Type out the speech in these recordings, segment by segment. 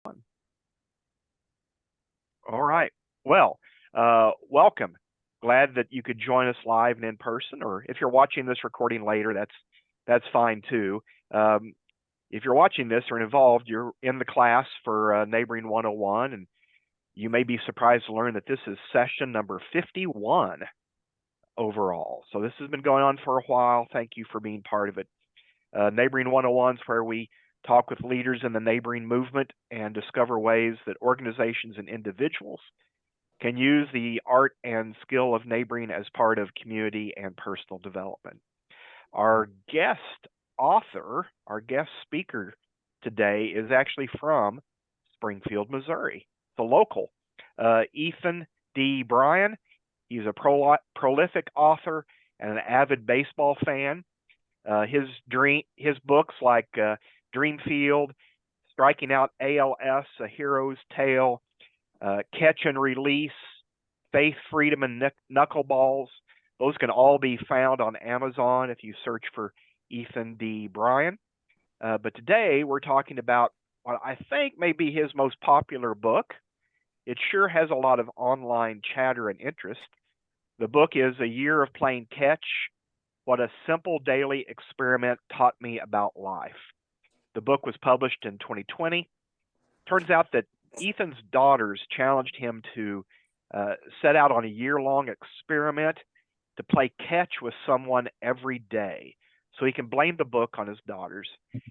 All right. Well, welcome. Glad that you could join us live and in person, or if you're watching this recording later, that's fine too. Um, if you're watching this or involved, you're in the class for Neighboring 101, and you may be surprised to learn that this is session number 51 overall. So this has been going on for a while. Thank you for being part of it. Neighboring 101 is where we talk with leaders in the neighboring movement and discover ways that organizations and individuals can use the art and skill of neighboring as part of community and personal development. Our guest author, our guest speaker today is actually from Springfield, Missouri, the local. Ethan D. Bryan. He's a prolific author and an avid baseball fan. His books like Dreamfield, Striking Out ALS, A Hero's Tale, Catch and Release, Faith, Freedom, and Knuckleballs. Those can all be found on Amazon if you search for Ethan D. Bryan. But today we're talking about what I think may be his most popular book. It sure has a lot of online chatter and interest. The book is A Year of Playing Catch, What a Simple Daily Experiment Taught Me About Life. The book was published in 2020. Turns out that Ethan's daughters challenged him to set out on a year-long experiment to play catch with someone every day. So he can blame the book on his daughters.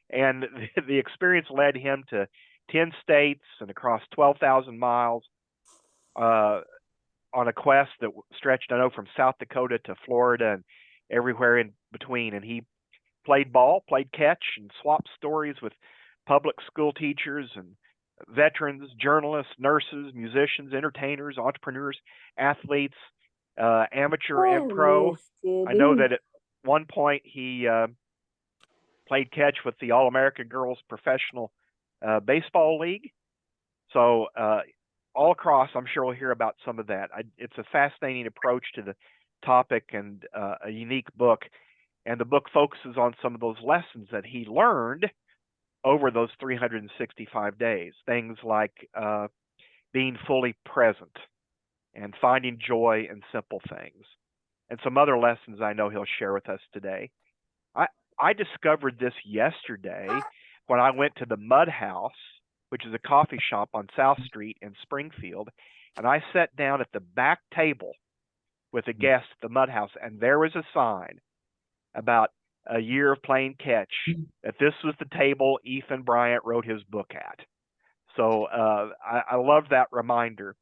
And the experience led him to 10 states and across 12,000 miles on a quest that stretched, I know, from South Dakota to Florida and everywhere in between. And he played ball, played catch, and swapped stories with public school teachers and veterans, journalists, nurses, musicians, entertainers, entrepreneurs, athletes, amateur and pro. I know that at one point he played catch with the All American Girls Professional Baseball League. So all across, I'm sure we'll hear about some of that. It's a fascinating approach to the topic and a unique book. And the book focuses on some of those lessons that he learned over those 365 days. Things like being fully present and finding joy in simple things. And some other lessons I know he'll share with us today. I discovered this yesterday when I went to the Mud House, which is a coffee shop on South Street in Springfield, and I sat down at the back table with a guest at the Mud House, and there was a sign about a year of playing catch that this was the table Ethan Bryant wrote his book at. So I love that reminder.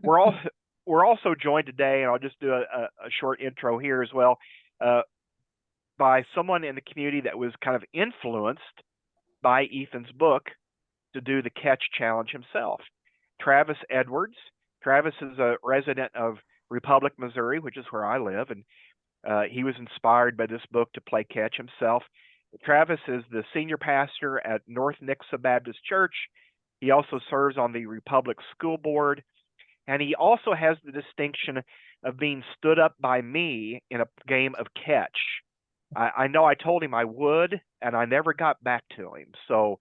We're also joined today, and I'll just do a short intro here as well, by someone in the community that was kind of influenced by Ethan's book to do the catch challenge himself. Travis Edwards. Travis is a resident of Republic, Missouri, which is where I live, and he was inspired by this book to play catch himself. Travis is the senior pastor at North Nixa Baptist Church. He also serves on the Republic School Board, and he also has the distinction of being stood up by me in a game of catch. I know I told him I would, and I never got back to him. So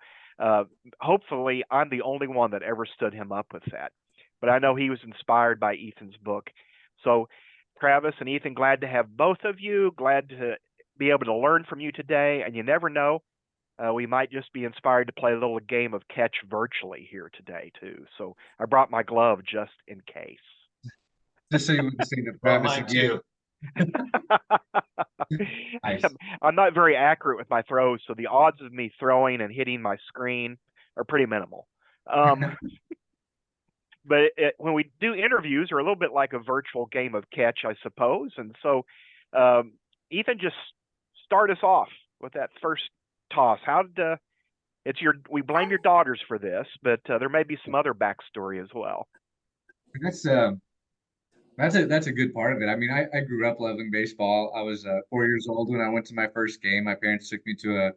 hopefully I'm the only one that ever stood him up with that. But I know he was inspired by Ethan's book. So Travis and Ethan, glad to have both of you. Glad to be able to learn from you today. And you never know, we might just be inspired to play a little game of catch virtually here today, too. So I brought my glove just in case. Just so you wouldn't see the Travis again. Nice. I'm not very accurate with my throws, so the odds of me throwing and hitting my screen are pretty minimal. But when we do interviews, are a little bit like a virtual game of catch, I suppose. And so, Ethan, just start us off with that first toss. How did we blame your daughters for this, but there may be some other backstory as well. That's a good part of it. I mean, I grew up loving baseball. I was 4 years old when I went to my first game. My parents took me to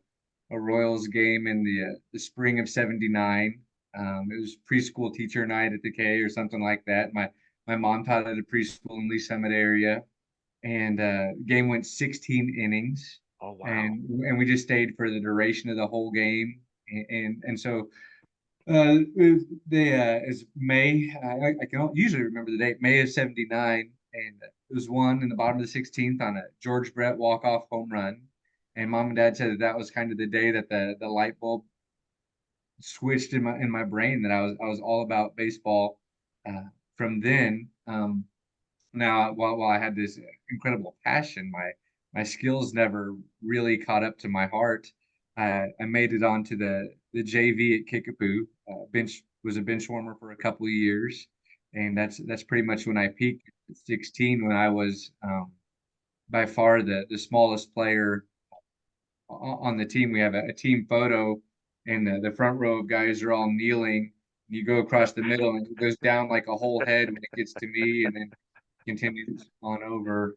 a Royals game in the spring of '79. It was preschool teacher night at the K or something like that. My mom taught at a preschool in Lee Summit area, and game went 16 innings. Oh wow! And we just stayed for the duration of the whole game, and so It's May. I can usually remember the date, May of '79, and it was won in the bottom of the 16th on a George Brett walk-off home run. And mom and dad said that that was kind of the day that the light bulb switched in my brain that I was all about baseball from then. Now, while I had this incredible passion, my skills never really caught up to my heart. I made it onto the JV at Kickapoo. Bench was a bench warmer for a couple of years, and that's pretty much when I peaked at 16, when I was by far the smallest player on the team. We have a team photo, and the front row of guys are all kneeling. You go across the middle, and it goes down like a whole head when it gets to me, and then continues on over.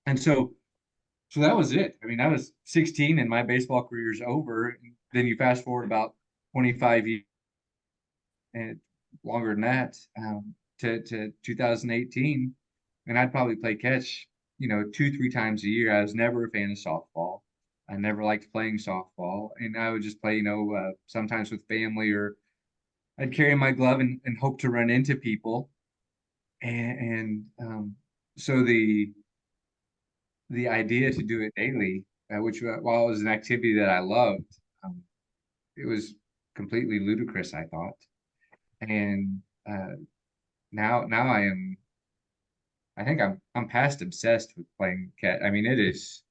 And so that was it. I mean, I was 16 and my baseball career is over. Then you fast forward about 25 years and longer than that, to 2018, and I'd probably play catch, two, three times a year. I was never a fan of softball. I never liked playing softball, and I would just play, sometimes with family, or I'd carry my glove and hope to run into people. And so the idea to do it daily, which while it was an activity that I loved, um, it was completely ludicrous, I thought. And now I think I'm past obsessed with playing cat. I mean, it is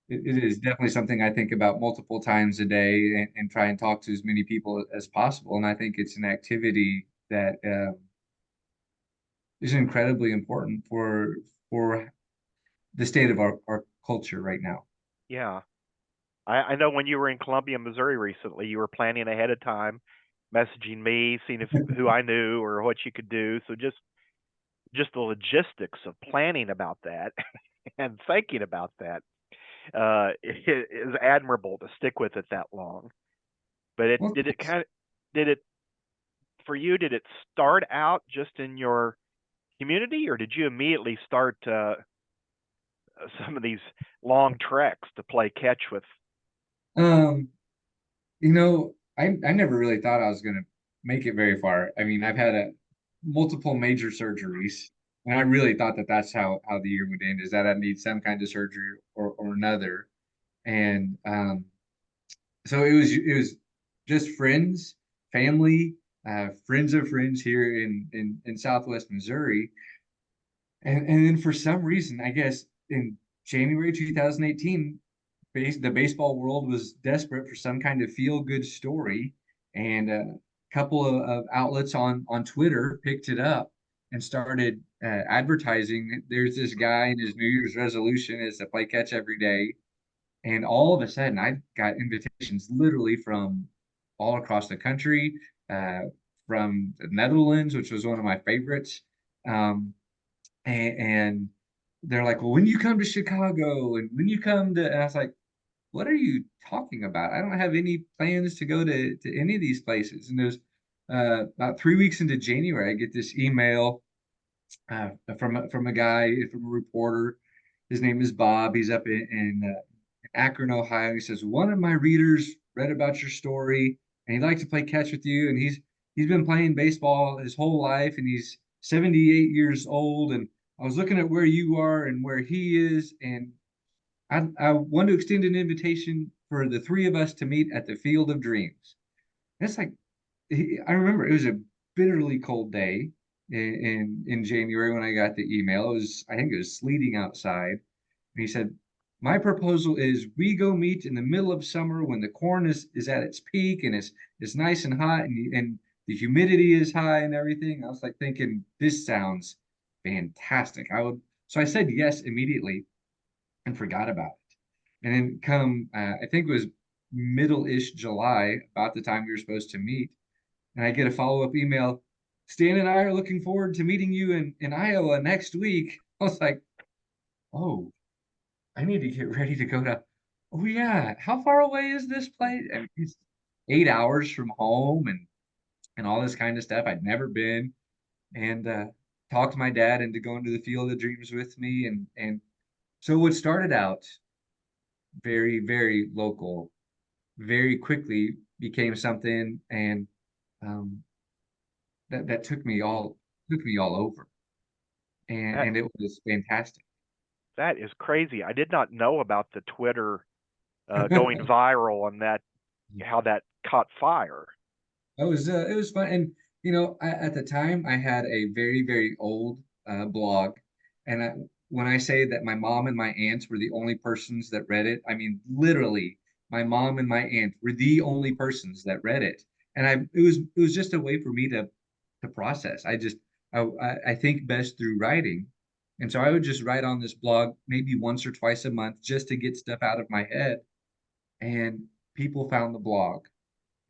definitely something I think about multiple times a day, and try and talk to as many people as possible. And I think it's an activity that is incredibly important for the state of our culture right now. Yeah. I know when you were in Columbia, Missouri recently, you were planning ahead of time, messaging me, seeing if who I knew or what you could do. So just the logistics of planning about that and thinking about that is admirable to stick with it that long. But it Well, did it kind of did it for you? Did it start out just in your community, or did you immediately start some of these long treks to play catch with? um, I never really thought I was gonna make it very far. I mean, I've had a multiple major surgeries, and I really thought that that's how the year would end, is that I need some kind of surgery or another. And so it was just friends, family, friends of friends here in Southwest Missouri. And then for some reason, I guess in January 2018, the baseball world was desperate for some kind of feel good story, and a couple of outlets on Twitter picked it up and started advertising. There's this guy, and his New Year's resolution is to play catch every day. And all of a sudden, I got invitations literally from all across the country, uh, from the Netherlands, which was one of my favorites. Um, and they're like, well, when you come to Chicago, and when you come to, and I was like, what are you talking about? I don't have any plans to go to any of these places. And there's about 3 weeks into January, I get this email from a guy, from a reporter. His name is Bob. He's up in Akron, Ohio. He says, one of my readers read about your story, and he'd like to play catch with you. And he's been playing baseball his whole life, and he's 78 years old. And I was looking at where you are and where he is, and I want to extend an invitation for the three of us to meet at the Field of Dreams. And it's like, I remember it was a bitterly cold day in January when I got the email. I think it was sleeting outside. And he said, my proposal is we go meet in the middle of summer when the corn is at its peak, and it's nice and hot, and the humidity is high and everything. I was like thinking, this sounds fantastic. So I said yes immediately and forgot about it. And then come, I think it was middle-ish July, about the time we were supposed to meet, and I get a follow-up email. Stan and I are looking forward to meeting you in Iowa next week. I was like, oh, I need to get ready to go to, oh yeah, how far away is this place? I mean, it's 8 hours from home, and all this kind of stuff. I'd never been, and talked my dad into going to the Field of Dreams with me. And so what started out very, very local very quickly became something, and um, that took me all over, and That it was fantastic. that is crazy. I did not know about the Twitter going viral and that how that caught fire. It was fun, and at the time I had a very very old blog, and when I say that my mom and my aunts were the only persons that read it, I mean literally my mom and my aunt were the only persons that read it, and it was just a way for me to process. I think best through writing, and so I would just write on this blog maybe once or twice a month just to get stuff out of my head, and people found the blog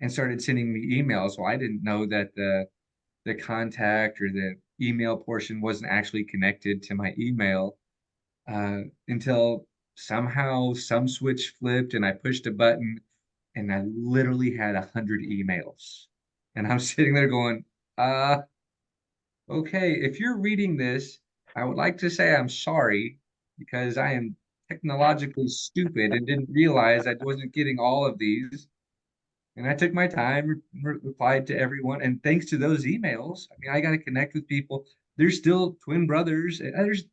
and started sending me emails. Well, I didn't know that the contact or the email portion wasn't actually connected to my email until somehow some switch flipped and I pushed a button and I literally had 100 emails. And I'm sitting there going, okay, if you're reading this, I would like to say I'm sorry because I am technologically stupid and didn't realize I wasn't getting all of these. And I took my time, replied to everyone, and thanks to those emails, I mean, I got to connect with people. There's still twin brothers.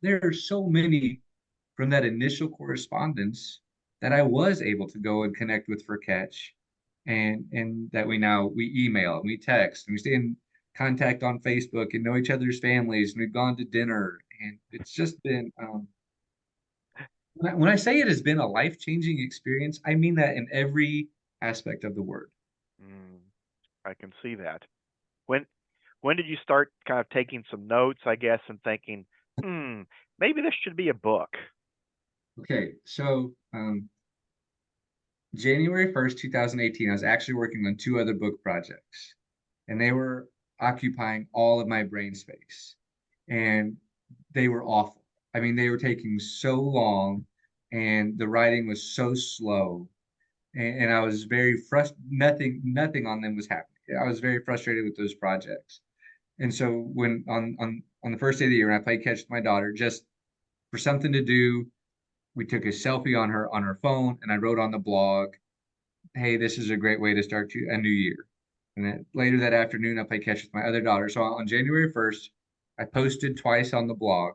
There are so many from that initial correspondence that I was able to go and connect with for catch, and that we email and we text and we stay in contact on Facebook and know each other's families and we've gone to dinner, and it's just been when I say it has been a life-changing experience, I mean that in every aspect of the word. Mm, I can see that. When when did you start kind of taking some notes, I guess, and thinking, hmm, maybe this should be a book? Okay, so January 1st, 2018, I was actually working on two other book projects, and they were occupying all of my brain space, and they were awful. I mean, they were taking so long, and the writing was so slow, and I was very frustrated. Nothing on them was happening. I was very frustrated with those projects. And so when on the first day of the year, when I played catch with my daughter, just for something to do, we took a selfie on her phone, and I wrote on the blog, "Hey, this is a great way to start a new year." And then later that afternoon, I played catch with my other daughter. So on January 1st, I posted twice on the blog,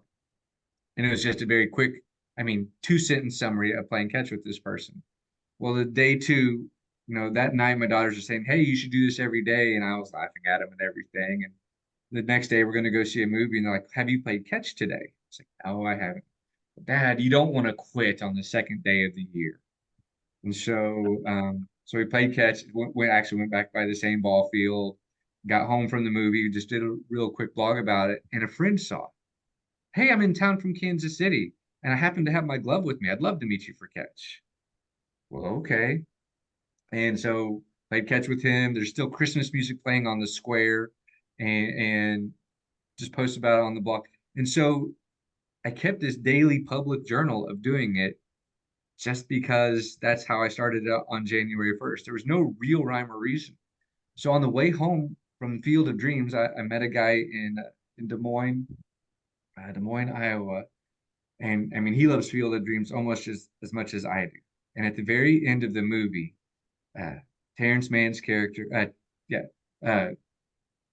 and it was just a very quick, I mean, two-sentence summary of playing catch with this person. Well, the day two, that night, my daughters were saying, "Hey, you should do this every day," and I was laughing at them and everything. And the next day, we're going to go see a movie, and they're like, "Have you played catch today?" It's like, "No, I haven't." "Dad, you don't want to quit on the second day of the year." And so we played catch. We actually went back by the same ball field. Got home from the movie. Just did a real quick blog about it, and a friend saw it. "Hey, I'm in town from Kansas City, and I happen to have my glove with me. I'd love to meet you for catch." Well, okay. And so played catch with him. There's still Christmas music playing on the square, and just post about it on the blog. And so I kept this daily public journal of doing it just because that's how I started out on January 1st. There was no real rhyme or reason. So on the way home from Field of Dreams, I met a guy in Des Moines, Iowa, and I mean he loves Field of Dreams almost as much as I do. And at the very end of the movie, uh, Terrence Mann's character, yeah, uh,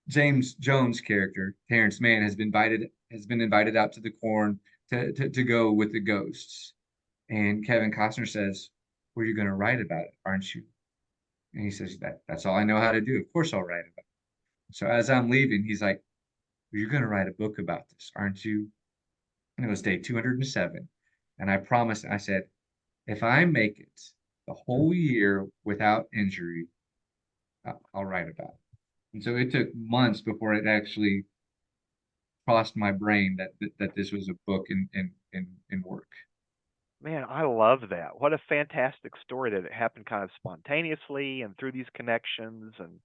James Jones' character, Terrence Mann, has been invited out to the corn to go with the ghosts. And Kevin Costner says, "Well, you're going to write about it, aren't you?" And he says, "That's all I know how to do. Of course I'll write about it." So as I'm leaving, he's like, "Well, you're going to write a book about this, aren't you?" And it was day 207. And I promised, I said, "If I make it the whole year without injury, I'll write about it." And so it took months before it actually crossed my brain that this was a book in work. Man, I love that. What a fantastic story that it happened kind of spontaneously and through these connections. And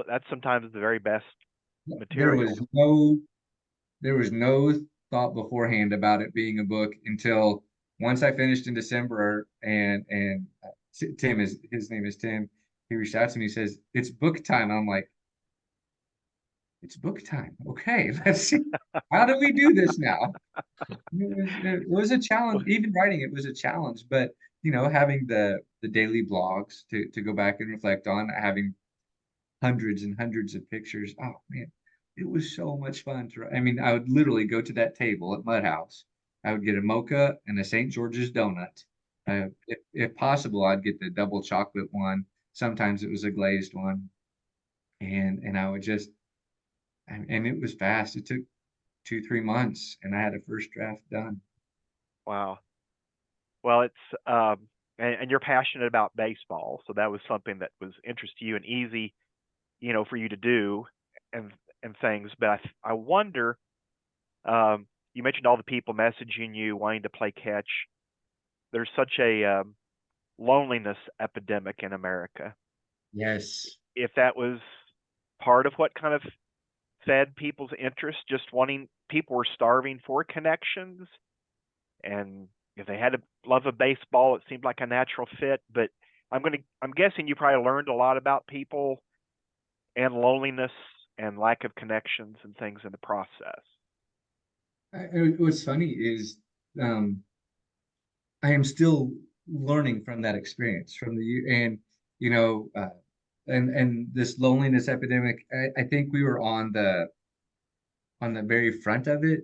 that's sometimes the very best There material. was no there was no thought beforehand about it being a book until once I finished in December, and Tim is his name is Tim. He reached out to me, says it's book time. I'm like, it's book time. Okay, let's see. How do we do this now? It was a challenge. Even writing it was a challenge, but having the daily blogs to go back and reflect on, having hundreds and hundreds of pictures. Oh man, it was so much fun to. I mean, I would literally go to that table at Mud House. I would get a mocha and a St. George's donut. If possible, I'd get the double chocolate one. Sometimes it was a glazed one, and I would just, and it was fast. It took 2, 3 months, and I had a first draft done. Wow. Well, and you're passionate about baseball, so that was something that was interest to you and easy, for you to do, and things. But I wonder, you mentioned all the people messaging you wanting to play catch. There's such a loneliness epidemic in America. Yes. If that was part of what kind of fed people's interest, just wanting people were starving for connections, and if they had a love of baseball, it seemed like a natural fit. But I'm guessing you probably learned a lot about people and loneliness and lack of connections and things in the process. What's funny is um, I am still learning from that experience from the year, and you know, and this loneliness epidemic. I think we were on the very front of it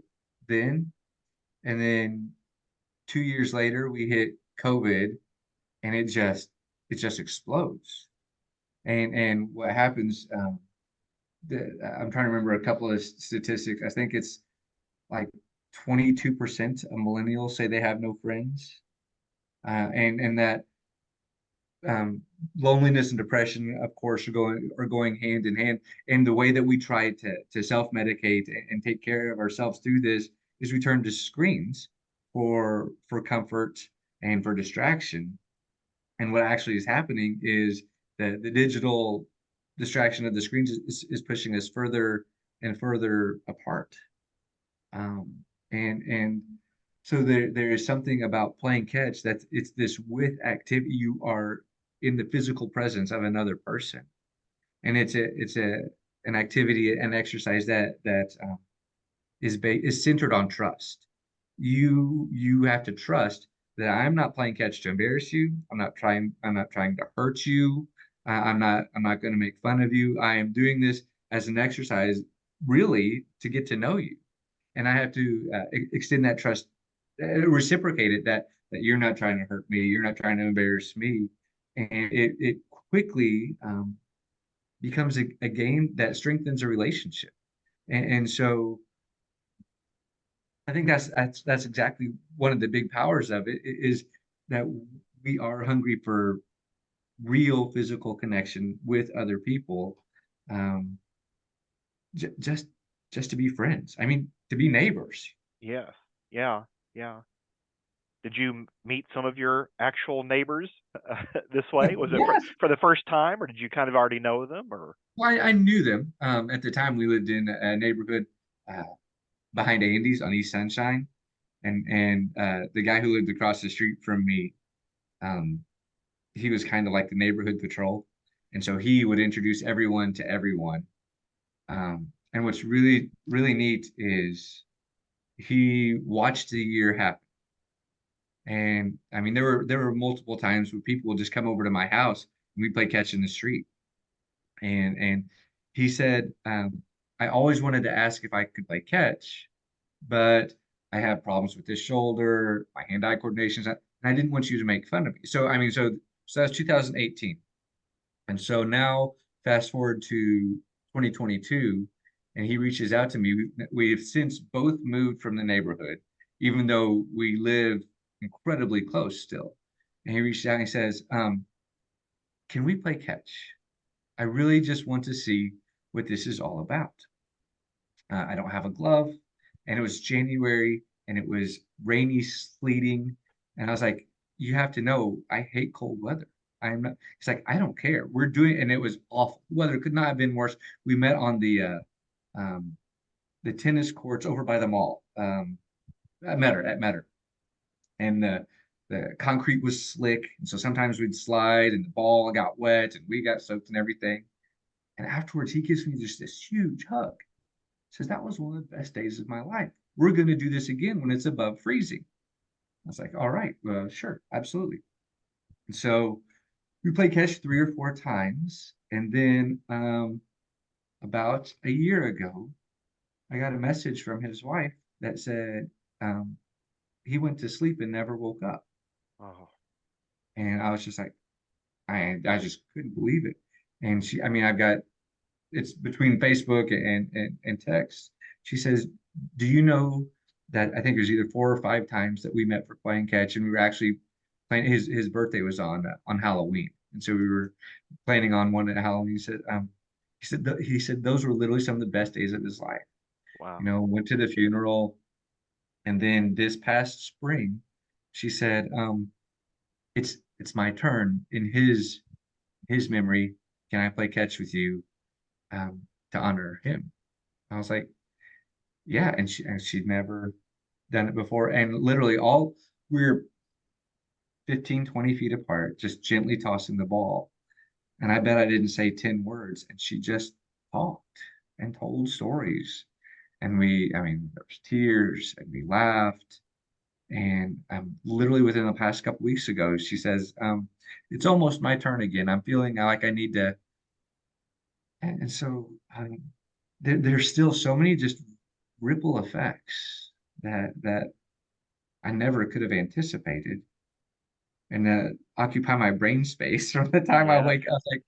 then, and then 2 years later we hit COVID, and it just explodes. And what happens? I'm trying to remember a couple of statistics. I think it's like 22% of millennials say they have no friends, and that loneliness and depression, of course, are going hand in hand. And the way that we try to self-medicate and take care of ourselves through this is we turn to screens for comfort and for distraction. And what actually is happening is that the digital distraction of the screens is pushing us further and further apart. Um, and so there is something about playing catch that it's this with activity. You are in the physical presence of another person, and it's a an activity, an exercise that is centered on trust. You have to trust that I'm not playing catch to embarrass you. I'm not trying to hurt you. I'm not going to make fun of you. I am doing this as an exercise, really, to get to know you, and I have to extend that trust, reciprocate it, that you're not trying to hurt me, you're not trying to embarrass me, and it quickly becomes a game that strengthens a relationship, and so I think that's exactly one of the big powers of it is that we are hungry for real physical connection with other people, um, j just to be friends. I mean, to be neighbors. Yes. Yeah. Yeah. Did you meet some of your actual neighbors this way? Was it Yes. for the first time, or did you kind of already know them? Or Well, I knew them. At the time, we lived in a neighborhood uh, behind Andy's on East Sunshine, and the guy who lived across the street from me, um, he was kind of like the neighborhood patrol, and so he would introduce everyone to everyone. And what's really really neat is he watched the year happen. And I mean, there were multiple times where people would just come over to my house and we play catch in the street. And he said, I always wanted to ask if I could play catch, but I have problems with this shoulder, my hand-eye coordination, and I didn't want you to make fun of me. So I mean, so that's 2018, and so now fast forward to 2022, and he reaches out to me. We've since both moved from the neighborhood, even though we live incredibly close still. And he reached out and he says, "Can we play catch? I really just want to see what this is all about. I don't have a glove." And it was January and it was rainy, sleeting. And I was like, "You have to know, I hate cold weather. I'm not." He's like, "I don't care. We're doing," and it was awful. The weather could not have been worse. We met on um, the tennis courts over by the mall, at Metter. And the concrete was slick. And so sometimes we'd slide and the ball got wet and we got soaked and everything. And afterwards, he gives me just this huge hug. Says, "That was one of the best days of my life. We're going to do this again when it's above freezing." I was like, "All right, sure, absolutely." And so we played catch 3 or 4 times. And then about a year ago, I got a message from his wife that said um, he went to sleep and never woke up. Oh, And I was just like, I just couldn't believe it. And I mean, it's between Facebook and text. She says, "Do you know that I think it was either 4 or 5 times that we met for playing catch, and we were actually playing. His birthday was on Halloween, and so we were planning on one at Halloween." He said those were literally some of the best days of his life. wow. Went to the funeral, and then this past spring, she said, it's my turn in his memory. Can I play catch with you to honor him?" I was like, yeah, and she'd never done it before. And literally all we were 15, 20 feet apart, just gently tossing the ball. And I bet I didn't say 10 words. And she just talked and told stories. And I mean, there was tears and we laughed. And literally within the past couple weeks ago, she says, it's almost my turn again. I'm feeling like I need to. And so there's still so many just ripple effects that I never could have anticipated and occupy my brain space from the time I Yes. wake up. Like,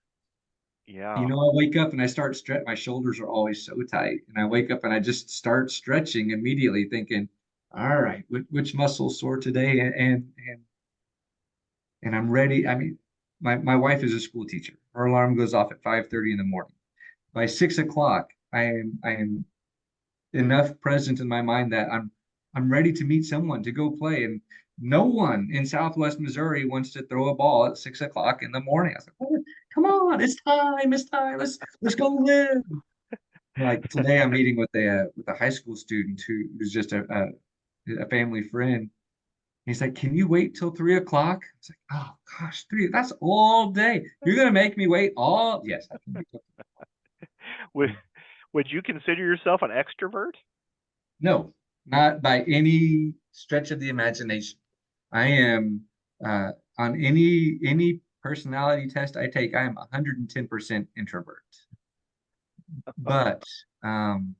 Yeah. I wake up and I start stretch. My shoulders are always so tight, and I wake up and I just start stretching immediately, thinking, "All right, which muscles sore today?" And I'm ready. I mean, my wife is a school teacher. Her alarm goes off at 5:30 in the morning. By 6 o'clock, I am enough present in my mind that I'm ready to meet someone to go play. And no one in Southwest Missouri wants to throw a ball at 6 o'clock in the morning. I was like, "Oh, come on, it's time. Let's go live." Like today, I'm meeting with a high school student who's just a family friend. He's like, "Can you wait till 3 o'clock?" I was like, "Oh gosh, three, that's all day. You're gonna make me wait all?" Yes, I can wait till Would would you consider yourself an extrovert? No, not by any stretch of the imagination. I am on any personality test I take, I am 110% introvert. But um,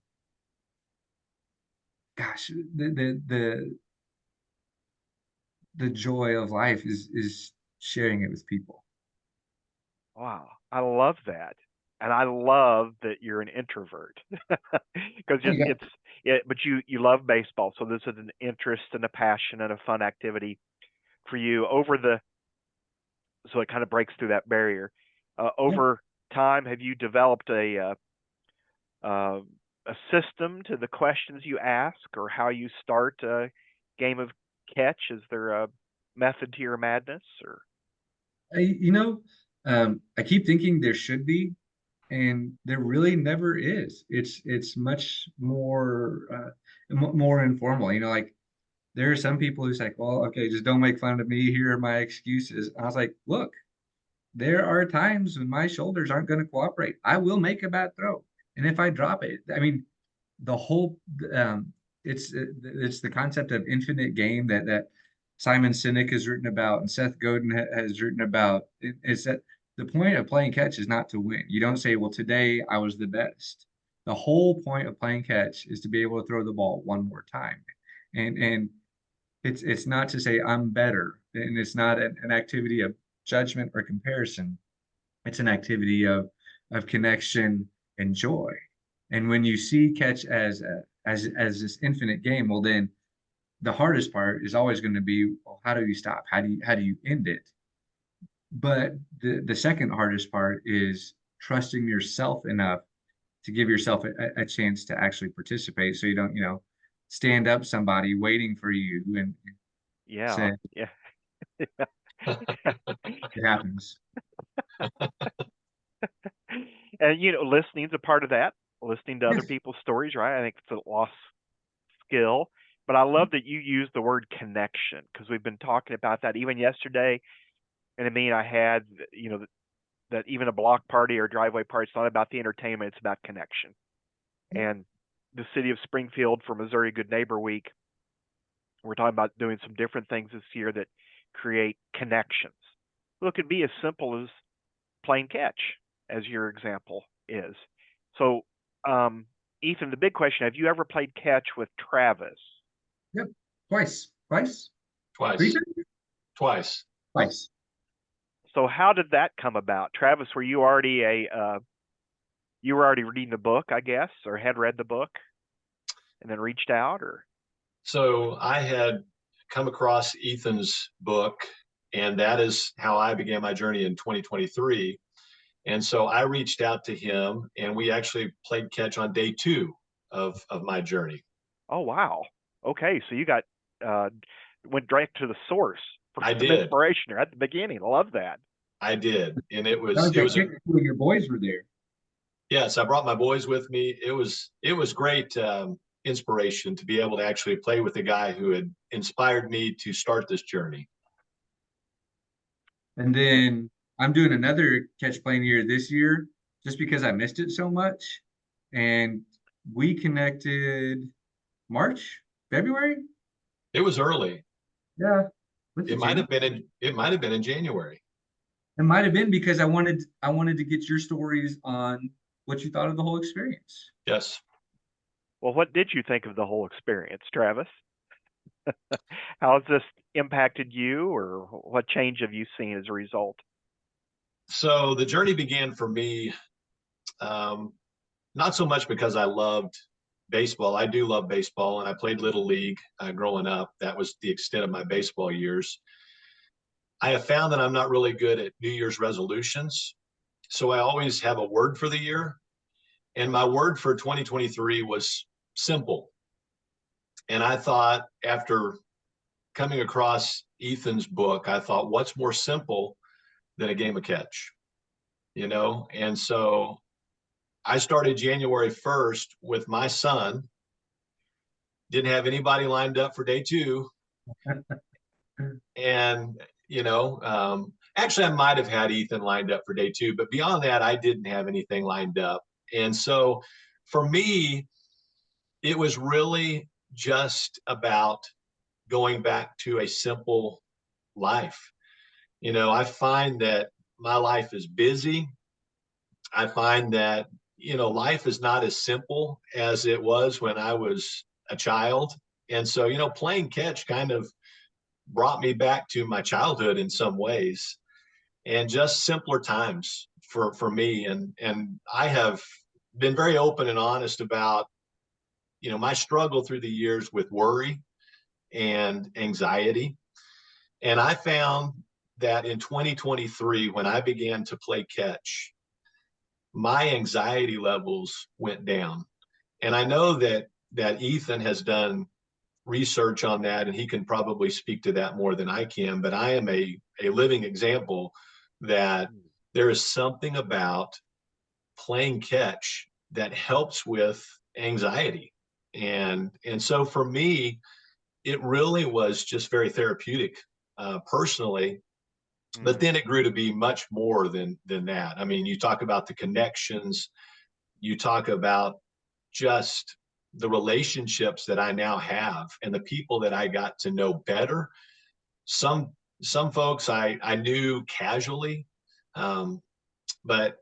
gosh, the joy of life is sharing it with people. Wow, I love that. And I love that you're an introvert. Because Oh, yeah. but you love baseball, so this is an interest and a passion and a fun activity for you so it kind of breaks through that barrier. Yeah. Over time, have you developed uh, a system to the questions you ask or how you start a game of catch? Is there a method to your madness or? I, I keep thinking there should be, and there really never is. It's much more informal. Like there are some people who's like, well, okay, just don't make fun of me. Here are my excuses. And I was like, look, there are times when my shoulders aren't going to cooperate. I will make a bad throw, and if I drop it, I mean, the whole um, it's the concept of infinite game that Simon Sinek has written about and Seth Godin has written about. Is that the point of playing catch is not to win. You don't say, well, today I was the best. The whole point of playing catch is to be able to throw the ball one more time, and it's not to say I'm better, and it's not an activity of judgment or comparison. It's an activity of connection and joy. And when you see catch as this infinite game, well, then the hardest part is always going to be, well, how do you stop? How do you end it? But the second hardest part is trusting yourself enough to give yourself a chance to actually participate, so you don't, stand up somebody waiting for you and Yeah, say yeah. it happens. And listening's a part of that. Listening to other Yes. people's stories, right? I think it's a lost skill. But I love that you use the word connection because we've been talking about that even yesterday. And I mean, I had, that even a block party or driveway party, it's not about the entertainment, it's about connection. And the city of Springfield for Missouri Good Neighbor Week, we're talking about doing some different things this year that create connections. Well, it could be as simple as playing catch, as your example is. So, um, Ethan, the big question: have you ever played catch with Travis? Yep. Twice. Twice? Three Twice. times? Twice. Twice. So, how did that come about, Travis? Were you already you were already reading the book, I guess, or had read the book and then reached out, or? So I had come across Ethan's book, and that is how I began my journey in 2023. And so I reached out to him, and we actually played catch on day two of my journey. Oh, wow. Okay, so you got uh, went direct to the source for I some did. inspiration at the beginning. I love that. I did. And it That was, was it that was a, kick when your boys were there. yes, I brought my boys with me. It was great inspiration to be able to actually play with the guy who had inspired me to start this journey. And then I'm doing another catch playing year this year just because I missed it so much. And we connected March, February? It was early. Yeah. Was It it might January? have been in January. It might have been because I wanted to get your stories on what you thought of the whole experience. Yes. Well, what did you think of the whole experience, Travis? How has this impacted you, or what change have you seen as a result? So the journey began for me, um, not so much because I loved baseball. I do love baseball, and I played little league growing up. That was the extent of my baseball years. I have found that I'm not really good at New Year's resolutions. So I always have a word for the year. And my word for 2023 was simple. And I thought, after coming across Ethan's book, I thought, what's more simple than a game of catch? And so I started January 1st with my son. Didn't have anybody lined up for day two. And, actually, I might have had Ethan lined up for day two, but beyond that, I didn't have anything lined up. And so for me, it was really just about going back to a simple life. I find that my life is busy. I find that, life is not as simple as it was when I was a child. And so, playing catch kind of brought me back to my childhood in some ways, and just simpler times for me. And I have been very open and honest about, my struggle through the years with worry and anxiety. And I found that in 2023, when I began to play catch, my anxiety levels went down. And I know that Ethan has done research on that, and he can probably speak to that more than I can. But I am a living example that there is something about playing catch that helps with anxiety. And so for me, it really was just very therapeutic, personally. But then it grew to be much more than that. I mean, you talk about the connections, you talk about just the relationships that I now have and the people that I got to know better. Some folks I knew casually, but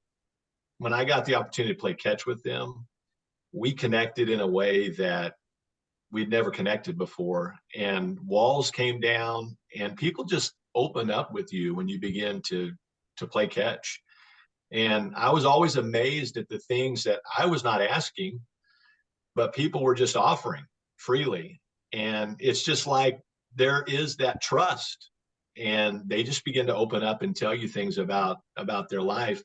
when I got the opportunity to play catch with them, we connected in a way that we'd never connected before, and walls came down, and people just open up with you when you begin to play catch. And I was always amazed at the things that I was not asking, but people were just offering freely. And it's just like there is that trust, and they just begin to open up and tell you things about their life,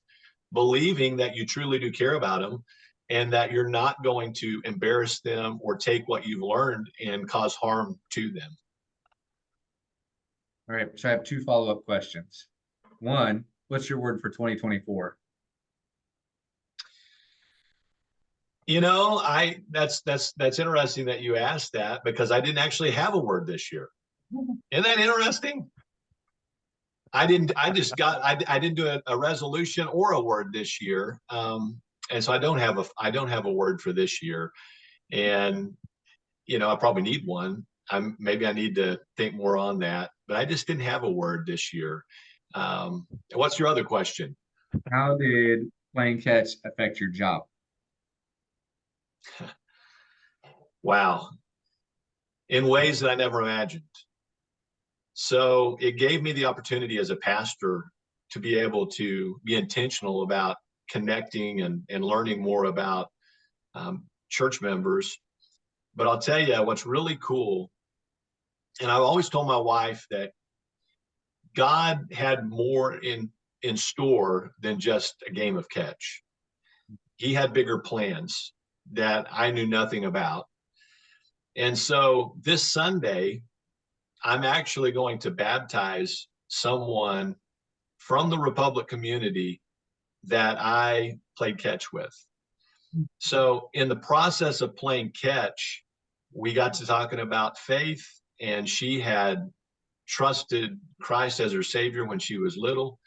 believing that you truly do care about them, and that you're not going to embarrass them or take what you've learned and cause harm to them. All right. So I have two follow-up questions. One, what's your word for 2024? I that's interesting that you asked that, because I didn't actually have a word this year. Isn't that interesting? I didn't do a resolution or a word this year. And so I don't have a word for this year. And I probably need one. Maybe I need to think more on that, but I just didn't have a word this year. What's your other question? How did playing catch affect your job? Wow, in ways that I never imagined. So it gave me the opportunity as a pastor to be able to be intentional about connecting and learning more about church members. But I'll tell you what's really cool, and I've always told my wife that God had more in store than just a game of catch. He had bigger plans that I knew nothing about. And so this Sunday, I'm actually going to baptize someone from the Republic community that I played catch with. So in the process of playing catch, we got to talking about faith, and she had trusted Christ as her Savior when she was little,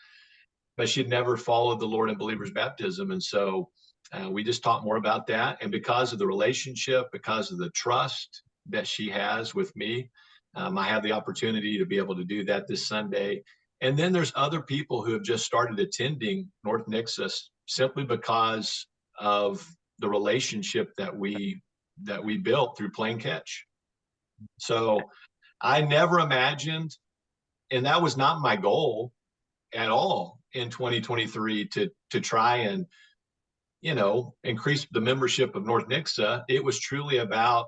but she'd never followed the Lord in believer's baptism. And so we just talked more about that. And because of the relationship, because of the trust that she has with me, I have the opportunity to be able to do that this Sunday. And then there's other people who have just started attending North Nixus simply because of the relationship that we built through playing catch. So I never imagined, and that was not my goal at all in 2023 to try and increase the membership of North Nixa. It was truly about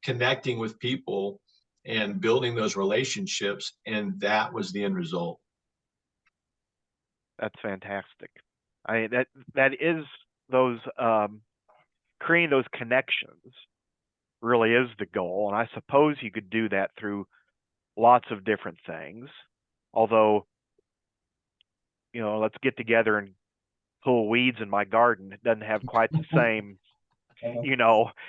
connecting with people and building those relationships, and that was the end result. That's fantastic. That is those creating those connections really is the goal, and I suppose you could do that through lots of different things. Although, let's get together and pull weeds in my garden. It doesn't have quite the same,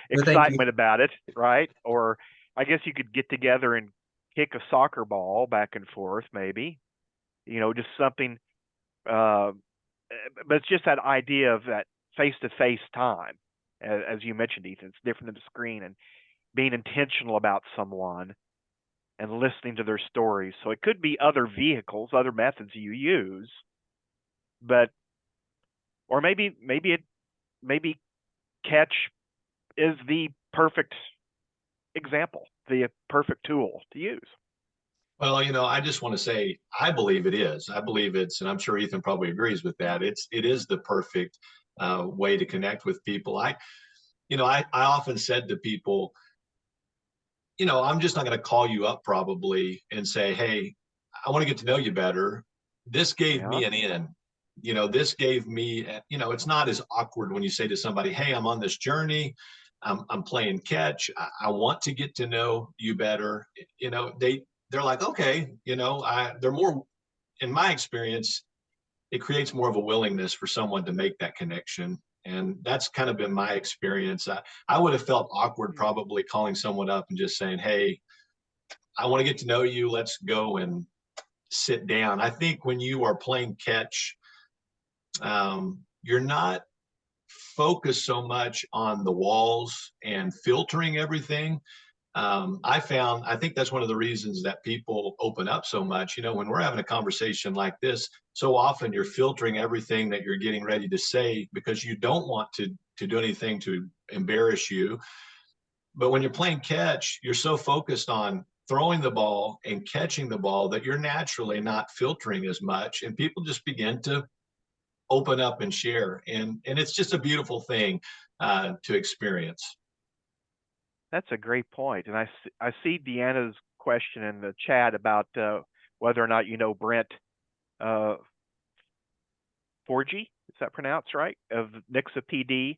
excitement about it, right? Or I guess you could get together and kick a soccer ball back and forth, maybe, just something. But it's just that idea of that face-to-face time, as you mentioned, Ethan. It's different than the screen, and being intentional about someone and listening to their stories. So it could be other vehicles, other methods you use, or maybe catch is the perfect example, the perfect tool to use. Well, I just want to say, I believe it is. I believe and I'm sure Ethan probably agrees with that. It is the perfect way to connect with people. I often said to people, I'm just not going to call you up probably and say, hey, I want to get to know you better. This gave me an in. This gave me, it's not as awkward when you say to somebody, hey, I'm on this journey. I'm playing catch. I want to get to know you better. They're like, okay, they're more, in my experience, it creates more of a willingness for someone to make that connection. And that's kind of been my experience. I would have felt awkward probably calling someone up and just saying, hey, I want to get to know you. Let's go and sit down. I think when you are playing catch, you're not focused so much on the walls and filtering everything. I think that's one of the reasons that people open up so much. When we're having a conversation like this, so often you're filtering everything that you're getting ready to say because you don't want to do anything to embarrass you. But when you're playing catch, you're so focused on throwing the ball and catching the ball that you're naturally not filtering as much, and people just begin to open up and share. And it's just a beautiful thing to experience. That's a great point. And I see Deanna's question in the chat about whether or not Brent Forgy, is that pronounced right? Of Nixa PD,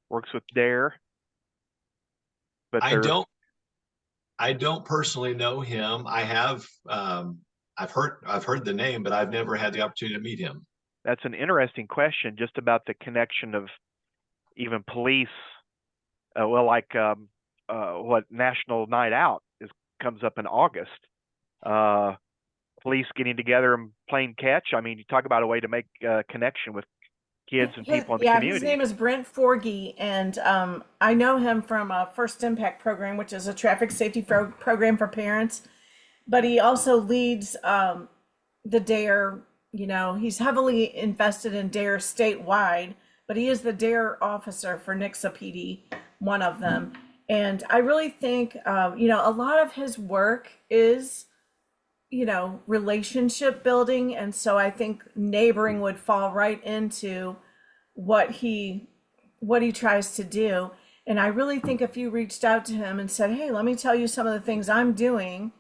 works with DARE. But I don't personally know him. I have I've heard the name, but I've never had the opportunity to meet him. That's an interesting question, just about the connection of even police. What National Night Out comes up in August. Police getting together and playing catch. I mean, you talk about a way to make a connection with kids and people in the community. His name is Brent Forgy, and I know him from a First Impact program, which is a traffic safety program for parents. But he also leads the Dare, he's heavily invested in Dare statewide, but he is the Dare officer for Nixa PD, one of them. And I really think, a lot of his work is, relationship building. And so I think neighboring would fall right into what he tries to do. And I really think if you reached out to him and said, "Hey, let me tell you some of the things I'm doing,"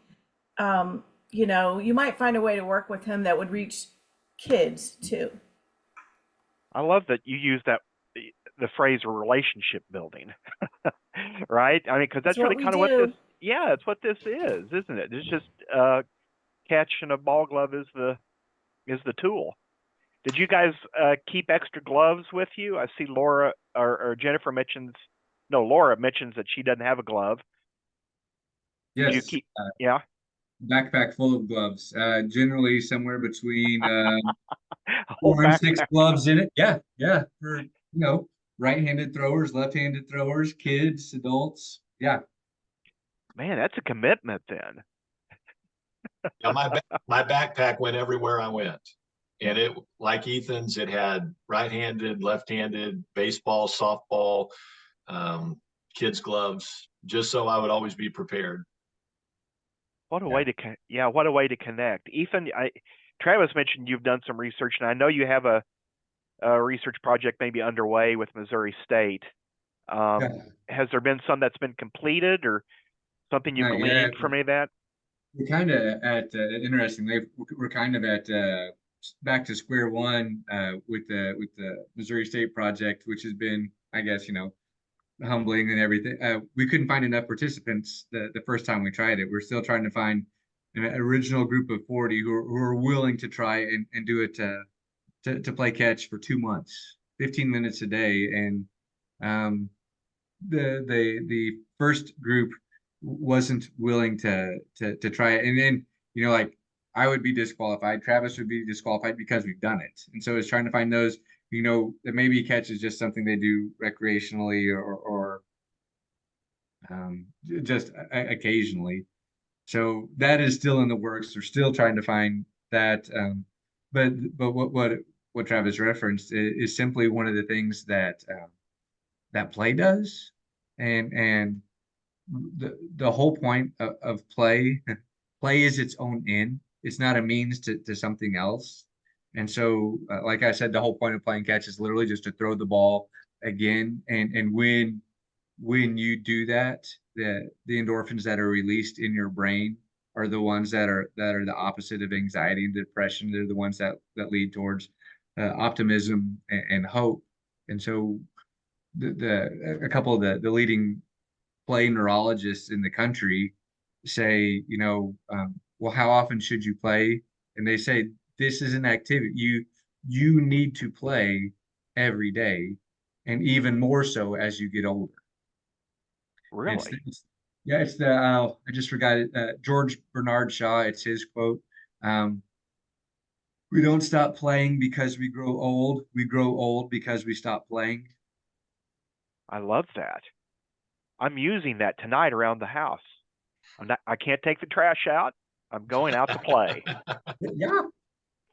you might find a way to work with him that would reach kids too. I love that you use the phrase relationship building, right? I mean, because That's that's what really we kind of what this, do. yeah, it's what this is, isn't it? It's just catch and a ball glove is the tool. Did you guys keep extra gloves with you? I see Laura or Jennifer mentions, no, Laura mentions that she doesn't have a glove. Did you Yes, keep? Yeah. backpack full of gloves. Generally somewhere between A whole 4 and 6 backpack. gloves in it. Yeah, yeah. For right-handed throwers, left-handed throwers, kids, adults. Yeah. Man, that's a commitment then. My backpack went everywhere I went, and it, like Ethan's, it had right-handed, left-handed, baseball, softball, um, kids gloves, just so I would always be prepared. What a Yeah. way to what a way to connect. Ethan, Travis mentioned you've done some research, and I know you have a research project maybe underway with Missouri State. Yeah. Has there been some that's been completed or something you Not yet. gleaned from any of that? We're kind of at interestingly, we're kind of at back to square one with the Missouri State project, which has been, I guess, humbling and everything. We couldn't find enough participants the first time we tried it. We're still trying to find an original group of 40 who are willing to try and do it to play catch for 2 months, 15 minutes a day. And um, the first group wasn't willing to try it. And then, like I would be disqualified, Travis would be disqualified because we've done it. And so it's trying to find those, that maybe catch is just something they do recreationally or just occasionally. So that is still in the works. We're still trying to find that. But what Travis referenced is simply one of the things that play does, and the whole point of play, play is its own end. It's not a means to something else. And so, like I said, the whole point of playing catch is literally just to throw the ball again. And when you do that, the endorphins that are released in your brain are the ones that are the opposite of anxiety and depression. They're the ones that lead towards optimism and hope. And so, a couple of the leading play neurologists in the country say, well, how often should you play? And they say this is an activity you need to play every day, and even more so as you get older. It's, Really? it's yeah, it's the I just forgot it. George Bernard Shaw. It's his quote. Um, we don't stop playing because we grow old. We grow old because we stop playing. I love that. I'm using that tonight around the house. I can't take the trash out. I'm going out to play. Yeah,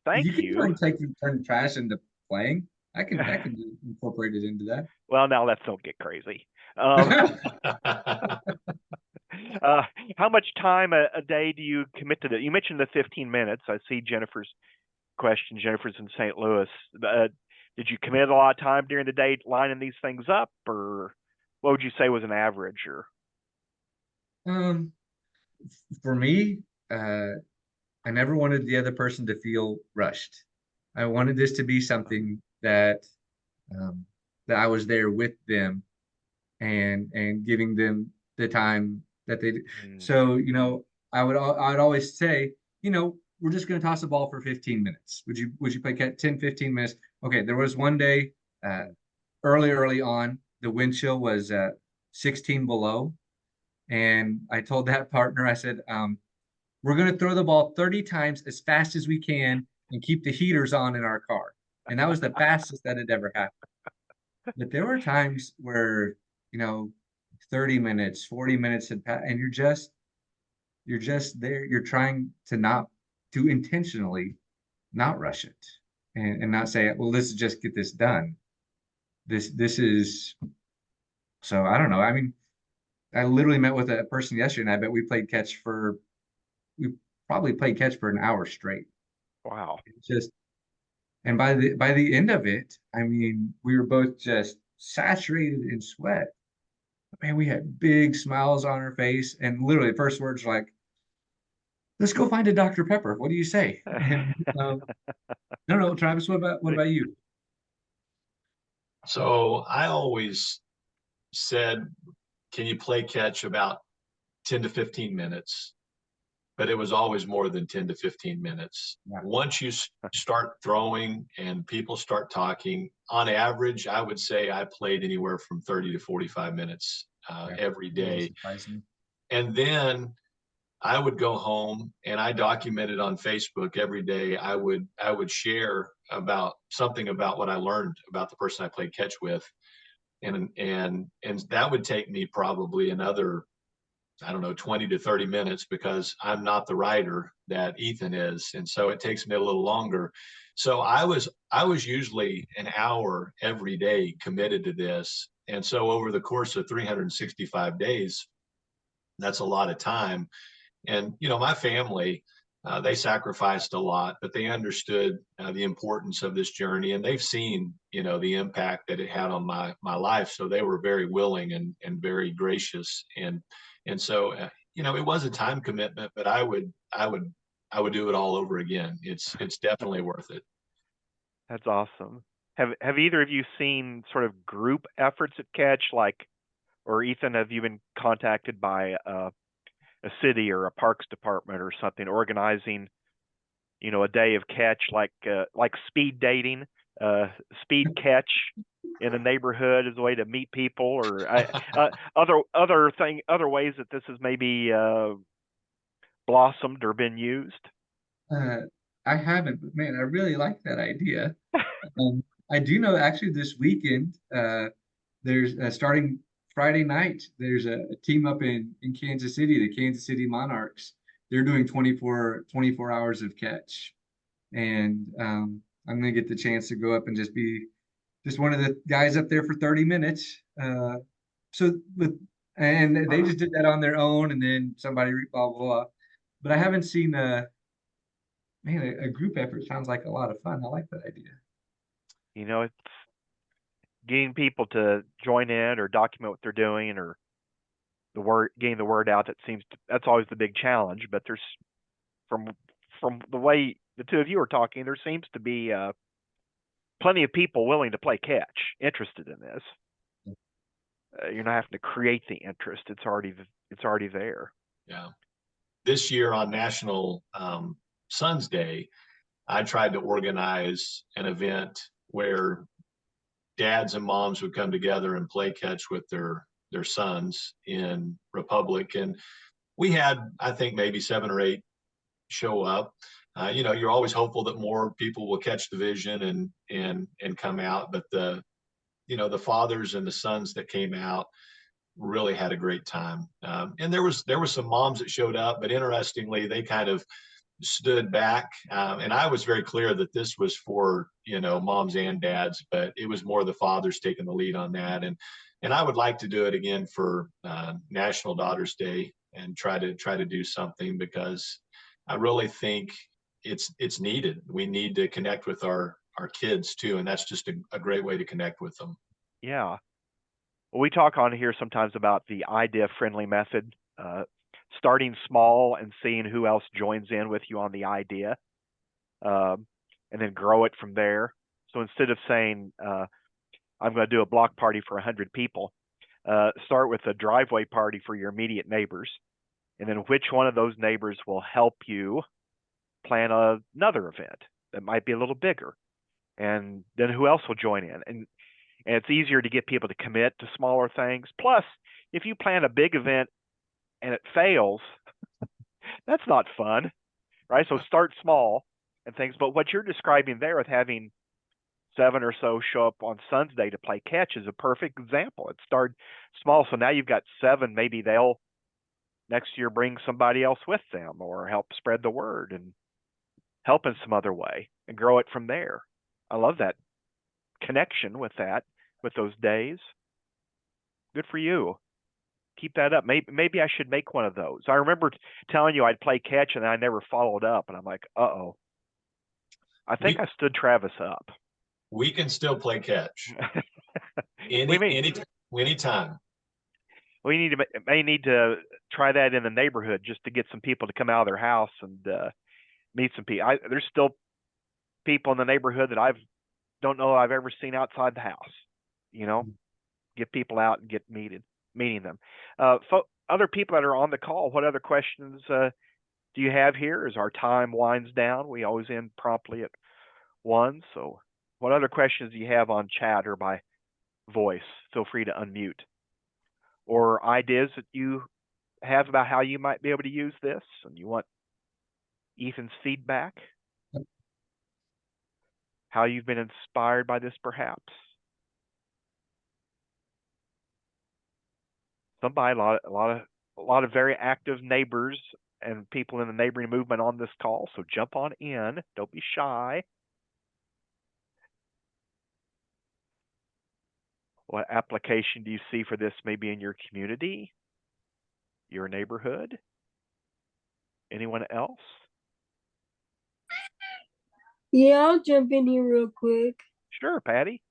Thank you can you. turn trash into playing. I can incorporate it into that. Well, now let's don't get crazy. Um, how much time a day do you commit to that? You mentioned the 15 minutes. I see Jennifer's question. Jennifer's in St. Louis. Did you commit a lot of time during the day lining these things up, or what would you say was an average? Or Um, for me, I never wanted the other person to feel rushed. I wanted this to be something um, that I was there with them and giving them the time that they. mm, So, I would always say, we're just going to toss the ball for 15 minutes. Would you play 10, 15 minutes? Okay, there was one day early on, the wind chill was 16 below. And I told that partner, I said, we're going to throw the ball 30 times as fast as we can and keep the heaters on in our car. And that was the fastest that had ever happened. But there were times where, you know, 30 minutes, 40 minutes had passed, and you're just there. You're trying to not to intentionally not rush it and not say, well, let's just get this done. This is so I don't know. I mean, I literally met with a person yesterday, and I bet we probably played catch for an hour straight. Wow. It's just, and by the end of it, I mean, we were both just saturated in sweat. Man, we had big smiles on our face, and literally the first words were like, "Let's go find a Dr. Pepper. What do you say?" And no, Travis, what about you? So I always said, can you play catch about 10 to 15 minutes? But it was always more than 10 to 15 minutes. Yeah. Once you start throwing and people start talking, on average, I would say I played anywhere from 30 to 45 minutes every day. And then I would go home and I documented on Facebook every day. I would share about something about what I learned about the person I played catch with. And that would take me probably another, I don't know, 20 to 30 minutes because I'm not the writer that Ethan is. And so it takes me a little longer. So I was usually an hour every day committed to this. And so over the course of 365 days, that's a lot of time. And, my family, they sacrificed a lot, but they understood the importance of this journey, and they've seen, the impact that it had on my life. So they were very willing and very gracious. And so, it was a time commitment, but I would do it all over again. It's definitely worth it. That's awesome. Have either of you seen sort of group efforts at catch, like, or Ethan, have you been contacted by a city or a parks department or something organizing, a day of catch, like speed dating, speed catch in a neighborhood as a way to meet people, or other ways that this has maybe blossomed or been used? Uh, I haven't, but man, I really like that idea. I do know actually this weekend, there's starting Friday night, there's a team up in Kansas City, the Kansas City Monarchs. They're doing 24 hours of catch. And I'm gonna get the chance to go up and just be just one of the guys up there for 30 minutes. So with and they just did that on their own, and then somebody blah blah blah. But I haven't seen a group effort sounds like a lot of fun. I like that idea. It's getting people to join in or document what they're doing, or getting the word out. That's always the big challenge. But there's from the way the two of you are talking, there seems to be plenty of people willing to play catch, interested in this. You're not having to create the interest; it's already there. Yeah. This year on National Sons Day, I tried to organize an event where dads and moms would come together and play catch with their sons in Republic. And we had, I think, maybe 7 or 8 show up. You're always hopeful that more people will catch the vision and come out. But the fathers and the sons that came out really had a great time. And there was some moms that showed up, but interestingly, they kind of stood back. And I was very clear that this was for, moms and dads, but it was more the fathers taking the lead on that. And I would like to do it again for National Daughters Day and try to do something, because I really think it's needed. We need to connect with our kids too. And that's just a great way to connect with them. Yeah. Well, we talk on here sometimes about the idea-friendly method, starting small and seeing who else joins in with you on the idea, and then grow it from there. So instead of saying, I'm going to do a block party for 100 people, start with a driveway party for your immediate neighbors, and then which one of those neighbors will help you plan another event that might be a little bigger, and then who else will join in. And it's easier to get people to commit to smaller things. Plus, if you plan a big event and it fails, that's not fun, right? So start small and things. But what you're describing there with having 7 or so show up on Sun's Day to play catch is a perfect example. It started small, so now you've got 7. Maybe they'll next year bring somebody else with them or help spread the word and help in some other way. and grow it from there. I love that connection with those days. Good for you. Keep that up. Maybe I should make one of those. I remember telling you I'd play catch and I never followed up, and I'm like, uh-oh. I think I stood Travis up. We can still play catch. Anytime. We may need to try that in the neighborhood just to get some people to come out of their house and meet some people. There's still people in the neighborhood that don't know I've ever seen outside the house. Get people out and get meeting them. Other people that are on the call, what other questions do you have here as our time winds down? We always end promptly at 1. So what other questions do you have on chat or by voice? Feel free to unmute. Or ideas that you have about how you might be able to use this and you want Ethan's feedback? How you've been inspired by this, perhaps? Somebody, a lot of very active neighbors and people in the neighboring movement on this call, so jump on in. Don't be shy. What application do you see for this maybe in your community, your neighborhood? Anyone else? Yeah, I'll jump in here real quick. Sure, Patty.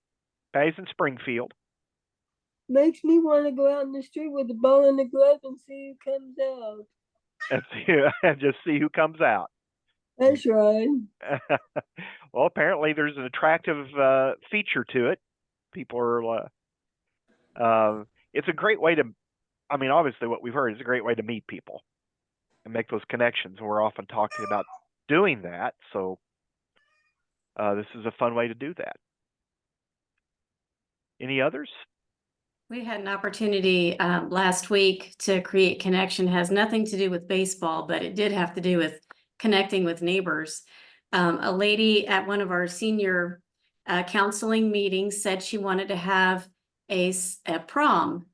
Patty's in Springfield. Makes me want to go out in the street with the ball and the glove and see who comes out. And just see who comes out. That's right. Well, apparently there's an attractive feature to it. People are, it's a great way to, obviously what we've heard is a great way to meet people and make those connections. And we're often talking about doing that. So this is a fun way to do that. Any others? We had an opportunity last week to create connection. It has nothing to do with baseball, but it did have to do with connecting with neighbors. A lady at one of our senior counseling meetings said she wanted to have a prom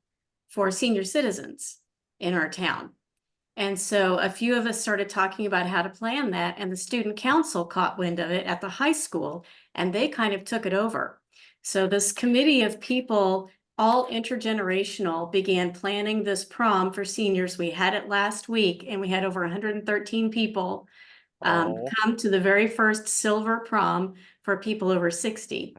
for senior citizens in our town. And so a few of us started talking about how to plan that, and the student council caught wind of it at the high school, and they kind of took it over. So this committee of people, all intergenerational, began planning this prom for seniors. We had it last week, and we had over 113 people come to the very first silver prom for people over 60.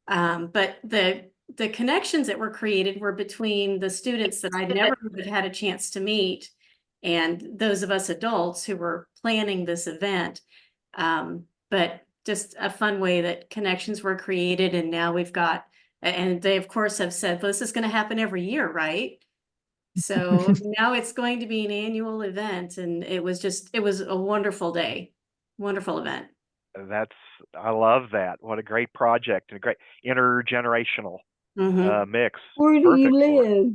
But the connections that were created were between the students that I'd never had a chance to meet and those of us adults who were planning this event. But just a fun way that connections were created. And now we've got, and they of course have said, well, this is going to happen every year, right? So now it's going to be an annual event. And it was a wonderful day, wonderful event. I love that. What a great project and a great intergenerational mix. Where do you live?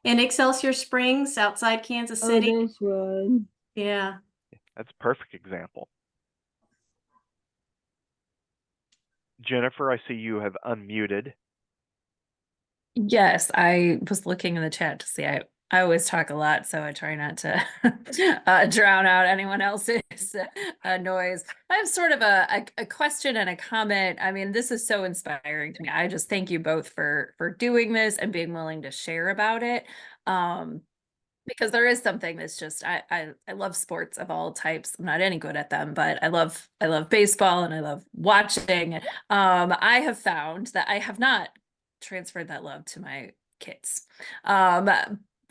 In Excelsior Springs, outside Kansas City. Oh, that's right. Yeah. That's a perfect example. Jennifer, I see you have unmuted. Yes, I was looking in the chat to see. I always talk a lot, so I try not to drown out anyone else's noise. I have sort of a question and a comment. I mean, this is so inspiring to me. I just thank you both for doing this and being willing to share about it. Because there is something that's just I love sports of all types. I'm not any good at them, but I love baseball and I love watching. I have found that I have not transferred that love to my kids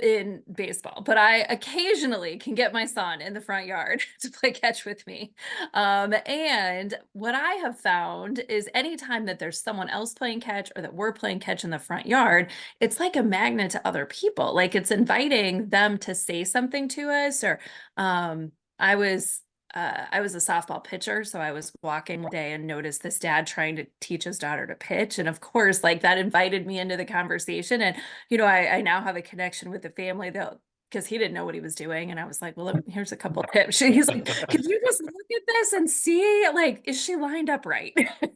in baseball, but I occasionally can get my son in the front yard to play catch with me. And what I have found is anytime that there's someone else playing catch or that we're playing catch in the front yard, it's like a magnet to other people. Like it's inviting them to say something to us. Or I was a softball pitcher, so I was walking one day and noticed this dad trying to teach his daughter to pitch. And of course, like that invited me into the conversation. And, I now have a connection with the family because he didn't know what he was doing. And I was like, well, here's a couple of tips. He's like, could you just look at this and see, like, is she lined up right?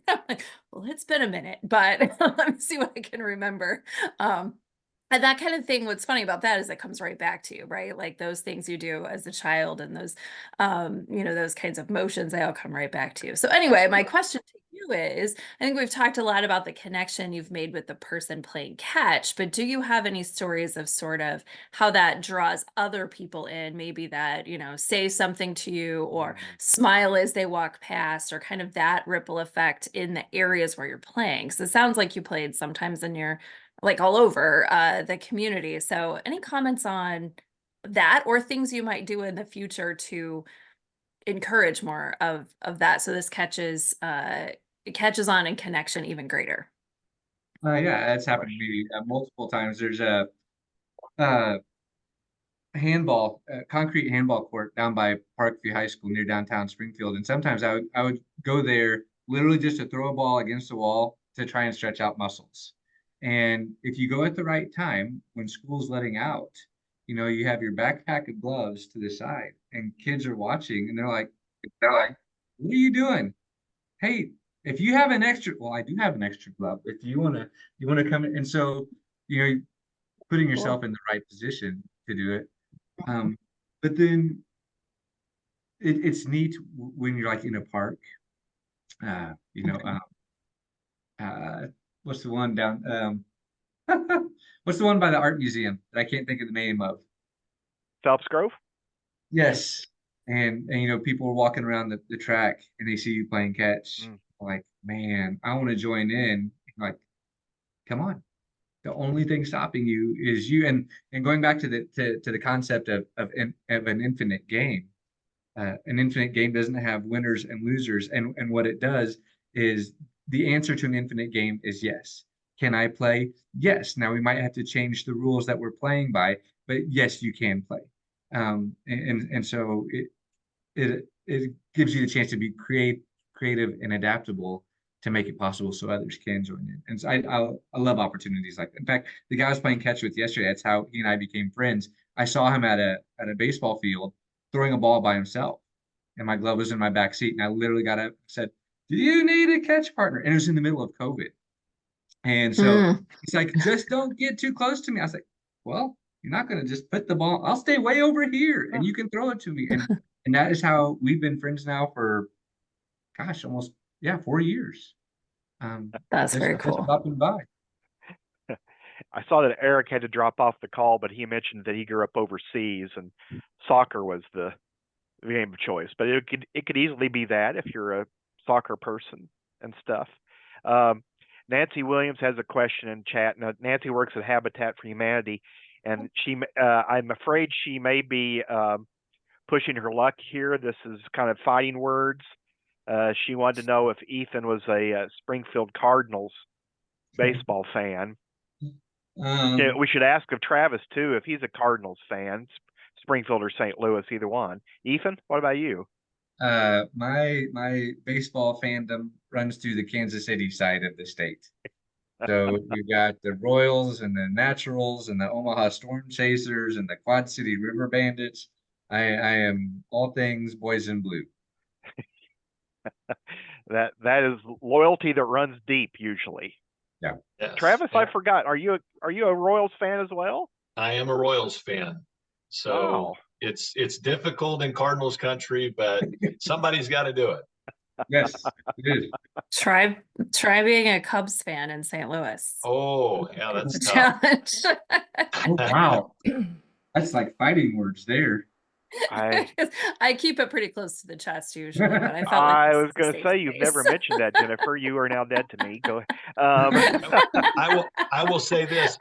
I'm like, well, it's been a minute, but let me see what I can remember. And that kind of thing, what's funny about that is it comes right back to you, right? Like those things you do as a child and those, those kinds of motions, they all come right back to you. So anyway, my question to you is, I think we've talked a lot about the connection you've made with the person playing catch, but do you have any stories of sort of how that draws other people in, maybe that, say something to you or smile as they walk past, or kind of that ripple effect in the areas where you're playing? So it sounds like you played sometimes in your like all over the community. So any comments on that or things you might do in the future to encourage more of that so this catches it catches on in connection even greater? Yeah, that's happened to me multiple times. There's a uh, concrete handball court down by Parkview High School near downtown Springfield, and sometimes I would go there literally just to throw a ball against the wall to try and stretch out muscles. And if you go at the right time when school's letting out, you have your backpack of gloves to the side, and kids are watching, and they're like, "What are you doing? Hey, if you have an extra, well, I do have an extra glove. If you want to come in." And so, putting yourself in the right position to do it. But then it's neat when you're like in a park. Uh, you know, um, what's the one down? What's the one by the art museum that I can't think of the name of? Phelps Grove? Yes. And people are walking around the track and they see you playing catch. Like, man, I want to join in. Like, come on. The only thing stopping you is you. And going back to the concept of an infinite game. An infinite game doesn't have winners and losers, and what it does is the answer to an infinite game is yes. Can I play? Yes. Now we might have to change the rules that we're playing by, but yes, you can play. And so it gives you the chance to be creative and adaptable to make it possible so others can join in. And so I love opportunities like that. In fact, the guy I was playing catch with yesterday, that's how he and I became friends. I saw him at a baseball field throwing a ball by himself, and my glove was in my back seat, and I literally got up and said, "Do you need a catch partner?" And it was in the middle of COVID, and so he's like, "Just don't get too close to me." I was like, "Well, you're not going to just put the ball. I'll stay way over here, and you can throw it to me." And that is how we've been friends now for, gosh, almost, yeah, 4 years. That's very Just cool. stopping by. I saw that Eric had to drop off the call, but he mentioned that he grew up overseas and soccer was the game of choice. But it could easily be that if you're a soccer person and stuff. Nancy Williams has a question in chat. Now, Nancy works at Habitat for Humanity, and I'm afraid she may be pushing her luck here. This is kind of fighting words. She wanted to know if Ethan was a Springfield Cardinals baseball fan. We should ask of Travis too if he's a Cardinals fan, Springfield or St. Louis, either one. Ethan, what about you? My baseball fandom runs through the Kansas City side of the state. So we've got the Royals and the Naturals and the Omaha Storm Chasers and the Quad City River Bandits. I am all things boys in blue. That is loyalty that runs deep usually. Yeah. Yes. Travis, Yeah. I forgot. Are you a Royals fan as well? I am a Royals fan. So Wow. it's difficult in Cardinals country, but somebody's got to do it. Yes, it is. Try being a Cubs fan in St. Louis. Oh, yeah, that's It's a tough. challenge. Oh, wow. That's like fighting words there. I keep it pretty close to the chest usually, but I felt like I this was is a going to safe say you've never space. mentioned that, Jennifer. You are now dead to me. Go. I will say this.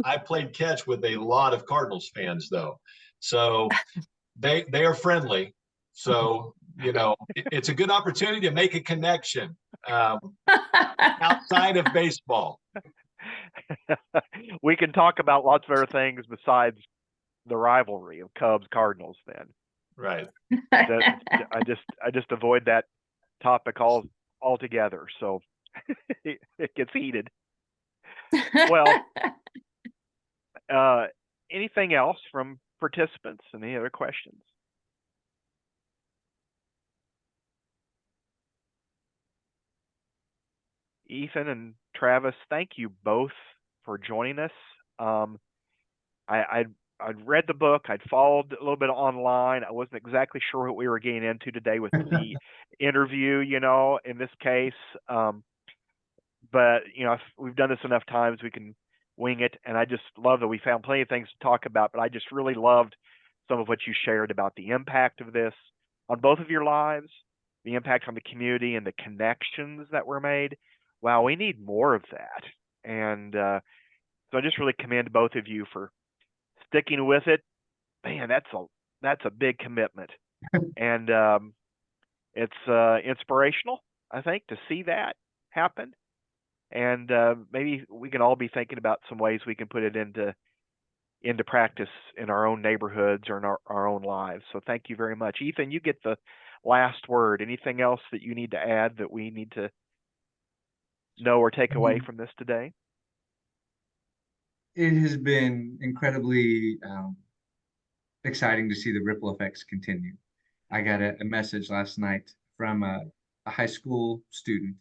I played catch with a lot of Cardinals fans though. So they are friendly. So, it's a good opportunity to make a connection outside of baseball. We can talk about lots of other things besides the rivalry of Cubs Cardinals then. Right. I just avoid that topic altogether. So it gets heated. Well, anything else from participants? Any other questions? Ethan and Travis, thank you both for joining us. I'd read the book. I'd followed a little bit online. I wasn't exactly sure what we were getting into today with the interview, in this case. But if we've done this enough times, we can wing it. And I just love that we found plenty of things to talk about. But I just really loved some of what you shared about the impact of this on both of your lives, the impact on the community, and the connections that were made. Wow, we need more of that. And so I just really commend both of you for sticking with it. Man, that's a big commitment, and it's inspirational, I think, to see that happen. And maybe we can all be thinking about some ways we can put it into practice in our own neighborhoods or in our own lives. So thank you very much. Ethan, you get the last word. Anything else that you need to add that we need to know or take away from this today? It has been incredibly exciting to see the ripple effects continue. I got a message last night from a high school student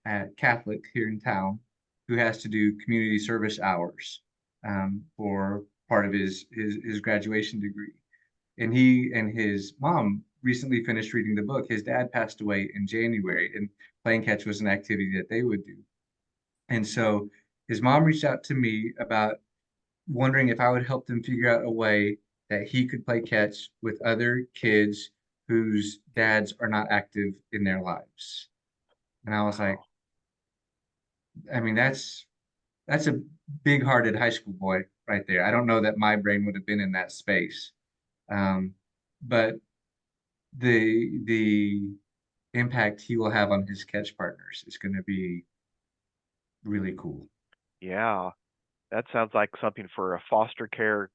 at Catholic here in town who has to do community service hours for part of his graduation degree. And he and his mom recently finished reading the book. His dad passed away in January, and playing catch was an activity that they would do. And so his mom reached out to me about wondering if I would help them figure out a way that he could play catch with other kids whose dads are not active in their lives. And I was like, I mean, that's a big-hearted high school boy right there. I don't know that my brain would have been in that space. But the impact he will have on his catch partners is going to be really cool. Yeah, that sounds like something for a foster care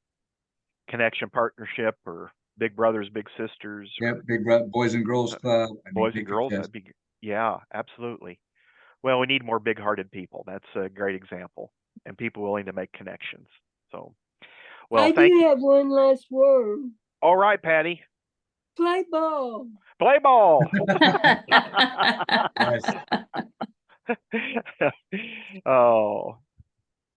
connection partnership, or Big Brothers Big Sisters. Yep, Boys and Girls Club. Boys and girls, that'd be, yeah, absolutely. Well, we need more big-hearted people. That's a great example, and people willing to make connections. So, well, I thank do you. have one last word. All right, Patty. Play ball. Play ball. Yes. Oh,